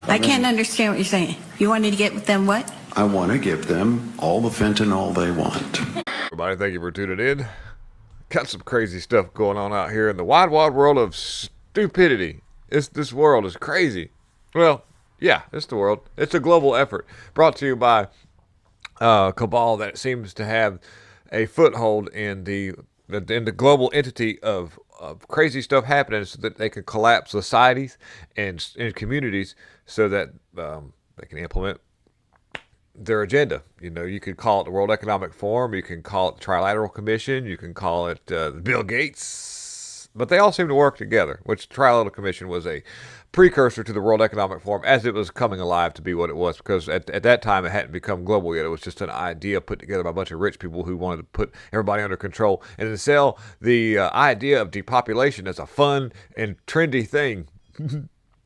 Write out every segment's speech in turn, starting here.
I can't understand what you're saying. You wanted to get them what? I want to give them all the fentanyl they want. Everybody, thank you for tuning in. Got some crazy stuff going on out here in the wide world of stupidity. This world is crazy. Well, yeah, it's the world. It's a global effort brought to you by cabal that seems to have a foothold in the global entity of crazy stuff happening, so that they can collapse societies and communities, so that they can implement their agenda. You know, you could call it the World Economic Forum, you can call it the Trilateral Commission, you can call it Bill Gates, but they all seem to work together, which the Trilateral Commission was a precursor to the World Economic Forum as it was coming alive to be what it was, because at that time it hadn't become global yet. It was just an idea put together by a bunch of rich people who wanted to put everybody under control and then sell the idea of depopulation as a fun and trendy thing.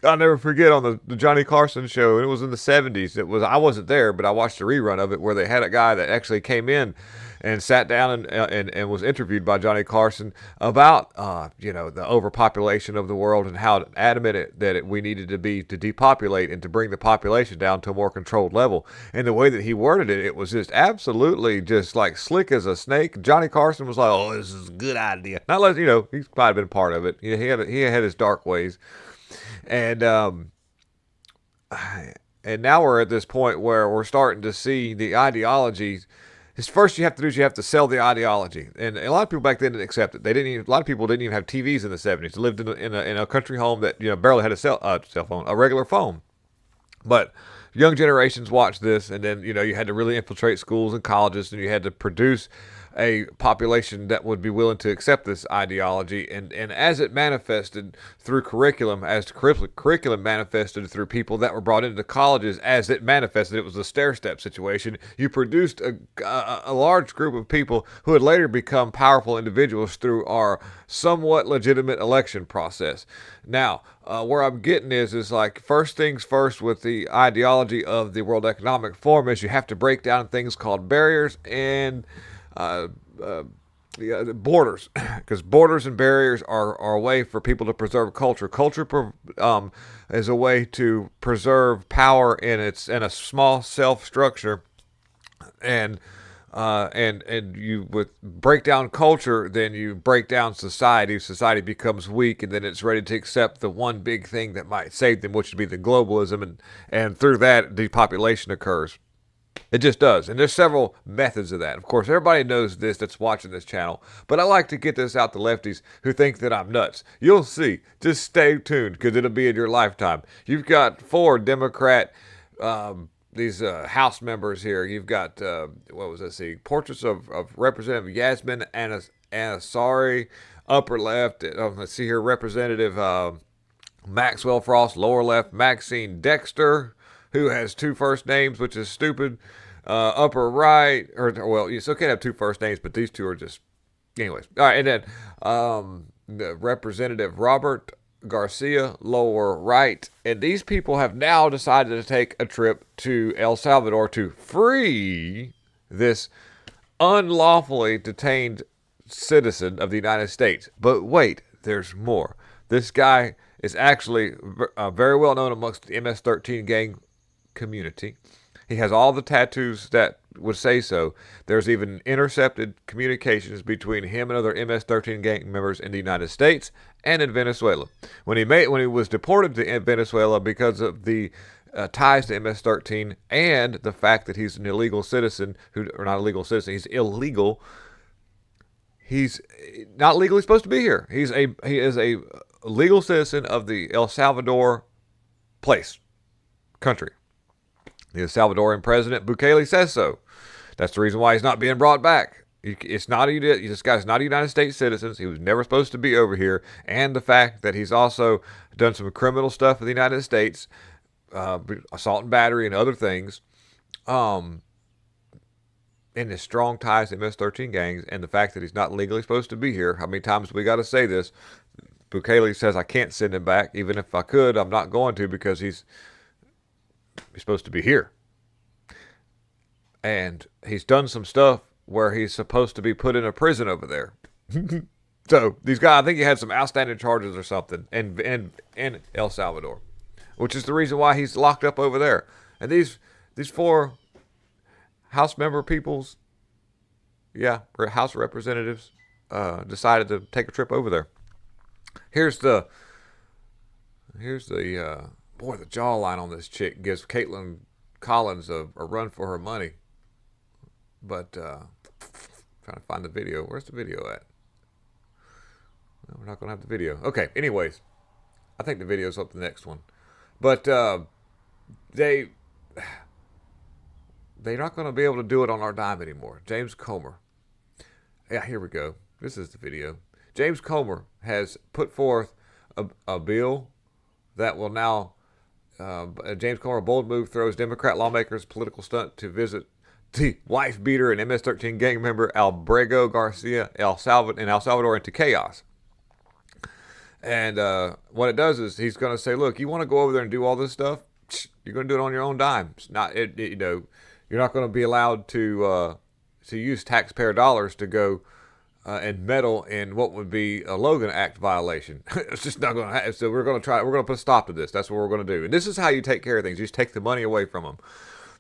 I'll never forget on the Johnny Carson show, and it was in the 70s. I wasn't there, but I watched a rerun of it where they had a guy that actually came in and sat down and was interviewed by Johnny Carson about the overpopulation of the world and how adamant we needed to be to depopulate and to bring the population down to a more controlled level. And the way that he worded it, it was just absolutely just like slick as a snake. Johnny Carson was like, "Oh, this is a good idea." Not less, he's probably been part of it. He had his dark ways. And now we're at this point where we're starting to see the ideologies. First, you have to sell the ideology, and a lot of people back then didn't accept it. A lot of people didn't even have TVs in the 70s. They lived in a country home that barely had a cell phone, a regular phone. But young generations watched this, and then you had to really infiltrate schools and colleges, and you had to produce a population that would be willing to accept this ideology. And as it manifested through curriculum, as curriculum manifested through people that were brought into colleges, as it manifested, it was a stair-step situation. You produced a large group of people who would later become powerful individuals through our somewhat legitimate election process. Now, where I'm getting is like, first things first with the ideology of the World Economic Forum is you have to break down things called barriers and borders, because borders and barriers are a way for people to preserve culture. Culture is a way to preserve power in a small self structure, and you break down culture, then you break down society. Society becomes weak, and then it's ready to accept the one big thing that might save them, which would be the globalism, and through that depopulation occurs. It just does. And there's several methods of that. Of course, everybody knows this that's watching this channel, but I like to get this out to lefties who think that I'm nuts. You'll see. Just stay tuned, because it'll be in your lifetime. You've got 4 Democrat House members here. You've got, portraits of Representative Yasmin Ansari, upper left. Let's see here, Representative Maxwell Frost, lower left. Maxine Dexter, who has 2 first names, which is stupid. Upper right, you still can't have 2 first names, but these 2 are just, anyways. All right, and then the Representative Robert Garcia, lower right. And these people have now decided to take a trip to El Salvador to free this unlawfully detained citizen of the United States. But wait, there's more. This guy is actually very well known amongst the MS-13 gang community. He has all the tattoos that would say so. There's even intercepted communications between him and other MS-13 gang members in the United States and in Venezuela. When he was deported to Venezuela because of the ties to MS-13 and the fact that he's an illegal citizen, he's illegal. He's not legally supposed to be here. He is a legal citizen of the El Salvador country. The Salvadorian president Bukele says so. That's the reason why he's not being brought back. This guy's not a United States citizen. He was never supposed to be over here. And the fact that he's also done some criminal stuff in the United States, assault and battery and other things, and his strong ties to MS-13 gangs, and the fact that he's not legally supposed to be here. How many times we got to say this? Bukele says I can't send him back. Even if I could, I'm not going to, because he's supposed to be here. And he's done some stuff where he's supposed to be put in a prison over there. So these guys, I think he had some outstanding charges or something in El Salvador. which is the reason why he's locked up over there. And these 4 House member peoples, House representatives, decided to take a trip over there. Here's the boy, the jawline on this chick gives Caitlin Collins a run for her money. But trying to find the video. Where's the video at? No, we're not going to have the video. Okay, anyways. I think the video's up the next one. But they're not going to be able to do it on our dime anymore. James Comer. Yeah, here we go. This is the video. James Comer has put forth a bill that will now... James Comer, bold move, throws Democrat lawmakers' political stunt to visit the wife beater and MS-13 gang member Albrego Garcia in El Salvador into chaos. And what it does is he's going to say, look, you want to go over there and do all this stuff? You're going to do it on your own dime. It's not, you're not going to be allowed to use taxpayer dollars to go and meddle in what would be a Logan Act violation. It's just not going to happen. So we're going to put a stop to this. That's what we're going to do. And this is how you take care of things. You just take the money away from them.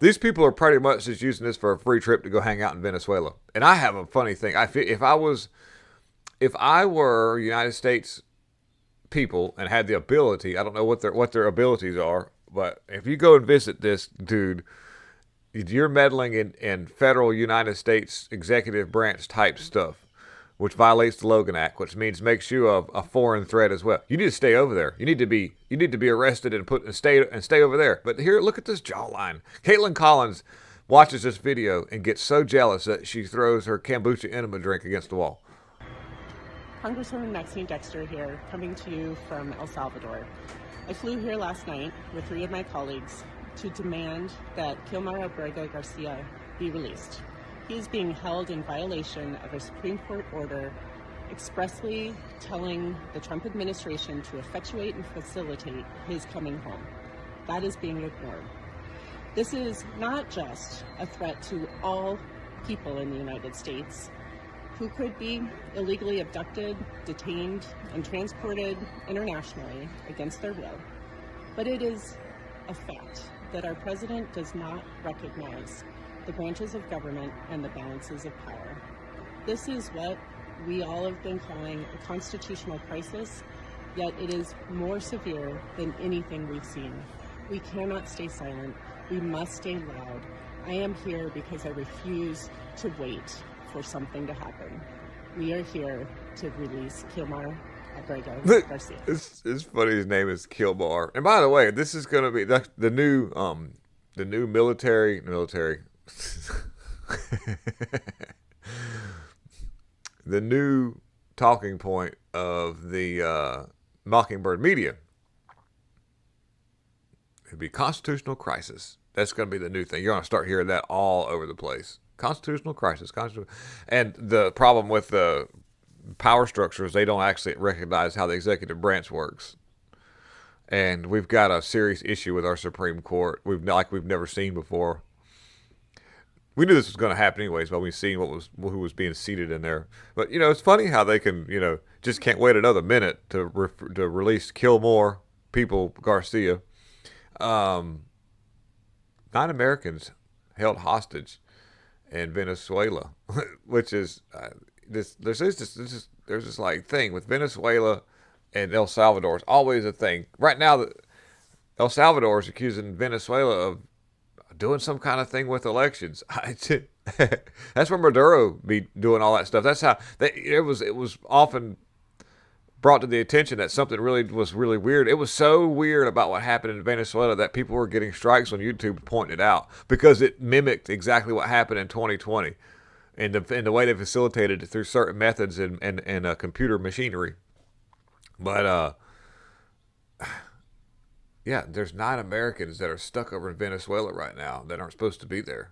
These people are pretty much just using this for a free trip to go hang out in Venezuela. And I have a funny thing. If I were United States people and had the ability, I don't know what their abilities are, but if you go and visit this dude, you're meddling in federal United States executive branch type stuff, which violates the Logan Act, which means makes you a foreign threat as well. You need to stay over there. You need to be arrested and stay over there. But here, look at this jawline. Caitlin Collins watches this video and gets so jealous that she throws her kombucha enema drink against the wall. Congresswoman Maxine Dexter here, coming to you from El Salvador. I flew here last night with 3 of my colleagues to demand that Kilmar Albrego Garcia be released. He is being held in violation of a Supreme Court order expressly telling the Trump administration to effectuate and facilitate his coming home. That is being ignored. This is not just a threat to all people in the United States who could be illegally abducted, detained, and transported internationally against their will, but it is a fact that our president does not recognize the branches of government and the balances of power. This is what we all have been calling a constitutional crisis, yet it is more severe than anything we've seen. We cannot stay silent. We must stay loud. I am here because I refuse to wait for something to happen. We are here to release Kilmar Albrego Garcia. It's funny. His name is Kilmar. And by the way, this is going to be the new military. The new talking point of the Mockingbird media. It'd be constitutional crisis. That's going to be the new thing. You're going to start hearing that all over the place. Constitutional crisis. And the problem with the power structure is they don't actually recognize how the executive branch works. And we've got a serious issue with our Supreme Court. We've never seen before. We knew this was going to happen anyways, but we've seen who was being seated in there. But it's funny how they can just can't wait another minute to release Kilmar Garcia. 9 Americans held hostage in Venezuela, which is there's this like thing with Venezuela and El Salvador. It's always a thing. Right now, El Salvador is accusing Venezuela of doing some kind of thing with elections. That's where Maduro be doing all that stuff. That's how it was often brought to the attention that something was really weird. It was so weird about what happened in Venezuela that people were getting strikes on YouTube pointing it out because it mimicked exactly what happened in 2020 and the way they facilitated it through certain methods and computer machinery. But yeah, there's 9 Americans that are stuck over in Venezuela right now that aren't supposed to be there.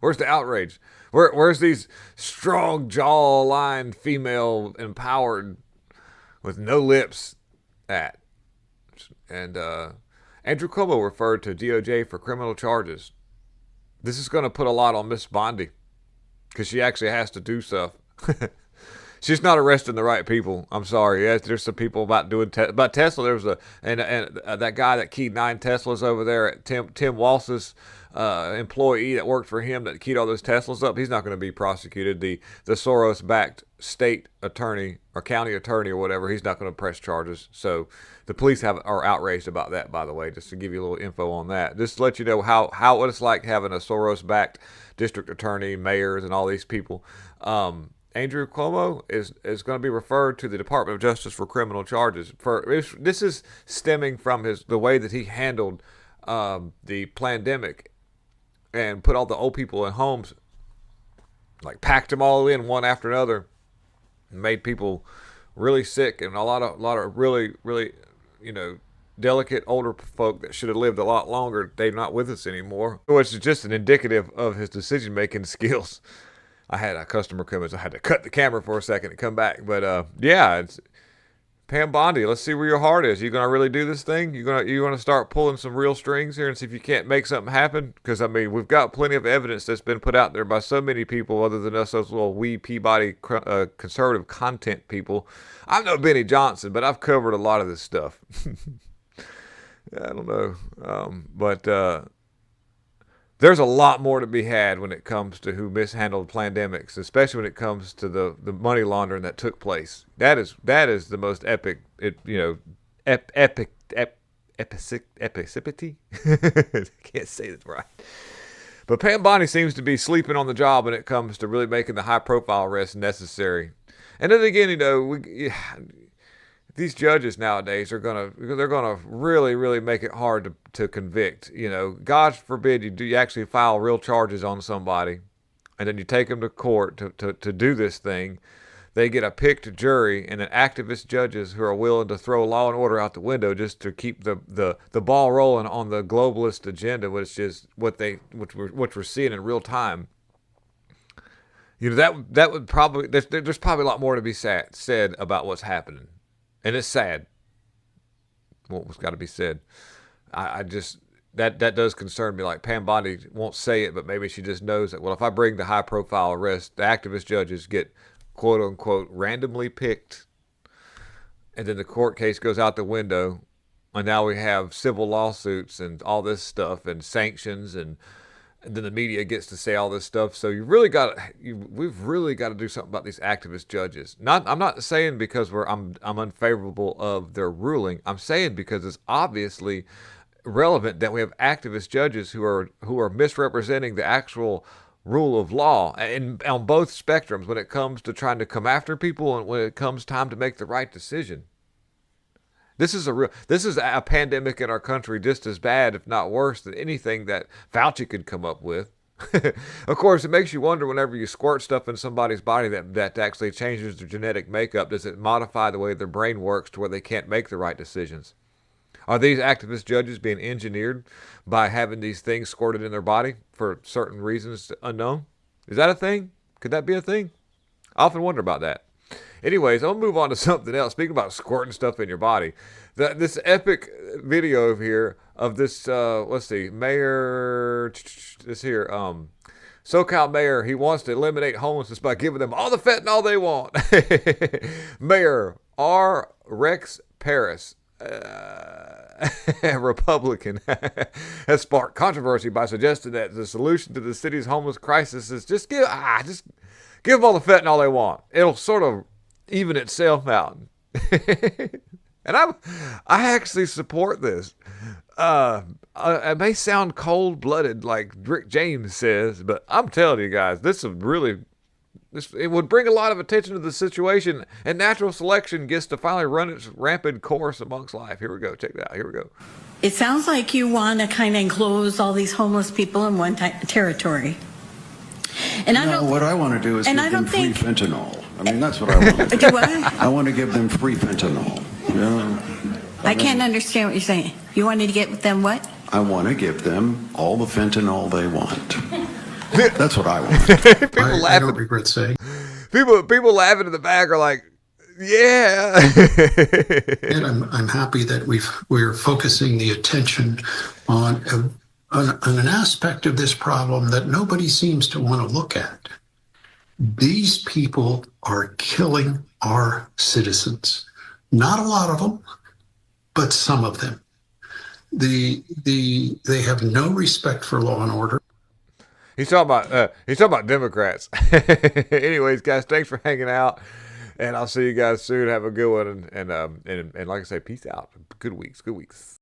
Where's the outrage? Where's these strong jawline female empowered with no lips at? And Andrew Cuomo referred to DOJ for criminal charges. This is going to put a lot on Miss Bondi because she actually has to do stuff. She's not arresting the right people. I'm sorry. Yes, there's some people about doing about Tesla. There was and that guy that keyed 9 Teslas over there at Tim Walsh's employee that worked for him that keyed all those Teslas up. He's not going to be prosecuted. The Soros-backed state attorney or county attorney or whatever, he's not going to press charges. So the police are outraged about that, by the way, just to give you a little info on that. Just to let you know what it's like having a Soros-backed district attorney, mayors, and all these people. Andrew Cuomo is going to be referred to the Department of Justice for criminal charges. This is stemming from the way that he handled the pandemic and put all the old people in homes, like packed them all in one after another, and made people really sick, and a lot of really delicate older folk that should have lived a lot longer. They're not with us anymore, which is just an indicative of his decision making skills. I had a customer come in, so I had to cut the camera for a second and come back. But yeah, it's Pam Bondi. Let's see where your heart is. You gonna really do this thing? You gonna start pulling some real strings here and see if you can't make something happen? Because I mean, we've got plenty of evidence that's been put out there by so many people, other than us, those little wee Peabody conservative content people. I'm no Benny Johnson, but I've covered a lot of this stuff. I don't know, but there's a lot more to be had when it comes to who mishandled pandemics, especially when it comes to the money laundering that took place. That is the most epic, epicity. I can't say that right. But Pam Bondi seems to be sleeping on the job when it comes to really making the high-profile arrests necessary. And then again, these judges nowadays they're gonna really, really make it hard to convict. God forbid you actually file real charges on somebody, and then you take them to court to do this thing. They get a picked jury and then activist judges who are willing to throw law and order out the window just to keep the ball rolling on the globalist agenda, which is what we're seeing in real time. That would probably there's probably a lot more to be said about what's happening. And it's sad what was got to be said. I just, that does concern me. Like Pam Bondi won't say it, but maybe she just knows that, well, if I bring the high profile arrest, the activist judges get quote unquote randomly picked. And then the court case goes out the window. And now we have civil lawsuits and all this stuff and sanctions, and then the media gets to say all this stuff. So we've really got to do something about these activist judges. I'm not saying because I'm unfavorable of their ruling. I'm saying because it's obviously relevant that we have activist judges who are misrepresenting the actual rule of law and on both spectrums when it comes to trying to come after people and when it comes time to make the right decision. This is a pandemic in our country just as bad, if not worse, than anything that Fauci could come up with. Of course, it makes you wonder whenever you squirt stuff in somebody's body that actually changes their genetic makeup. Does it modify the way their brain works to where they can't make the right decisions? Are these activist judges being engineered by having these things squirted in their body for certain reasons unknown? Is that a thing? Could that be a thing? I often wonder about that. Anyways, I'll move on to something else. Speaking about squirting stuff in your body, this epic video over here of this, let's see, mayor, this here, SoCal mayor, he wants to eliminate homelessness by giving them all the fentanyl they want. Mayor R. Rex Paris, a Republican, has sparked controversy by suggesting that the solution to the city's homeless crisis is just give them all the fentanyl they want. It'll sort of even itself out. And I actually support this. It may sound cold-blooded like Rick James says, but I'm telling you guys, it would bring a lot of attention to the situation, and natural selection gets to finally run its rampant course amongst life. Here we go. Check that out. Here we go. It sounds like you want to kind of enclose all these homeless people in one territory. And what I want to do is give them free fentanyl. I mean, that's what I want to do. Do what? I want to give them free fentanyl. I can't understand what you're saying. You wanted to get them what? I want to give them all the fentanyl they want. That's what I want. I don't regret saying. People laughing in the back are like, yeah. And I'm happy that we're focusing the attention on an aspect of this problem that nobody seems to want to look at. These people are killing our citizens. Not a lot of them, but some of them. They have no respect for law and order. He's talking about Democrats. Anyways, guys, thanks for hanging out, and I'll see you guys soon. Have a good one, and like I say, peace out. Good weeks.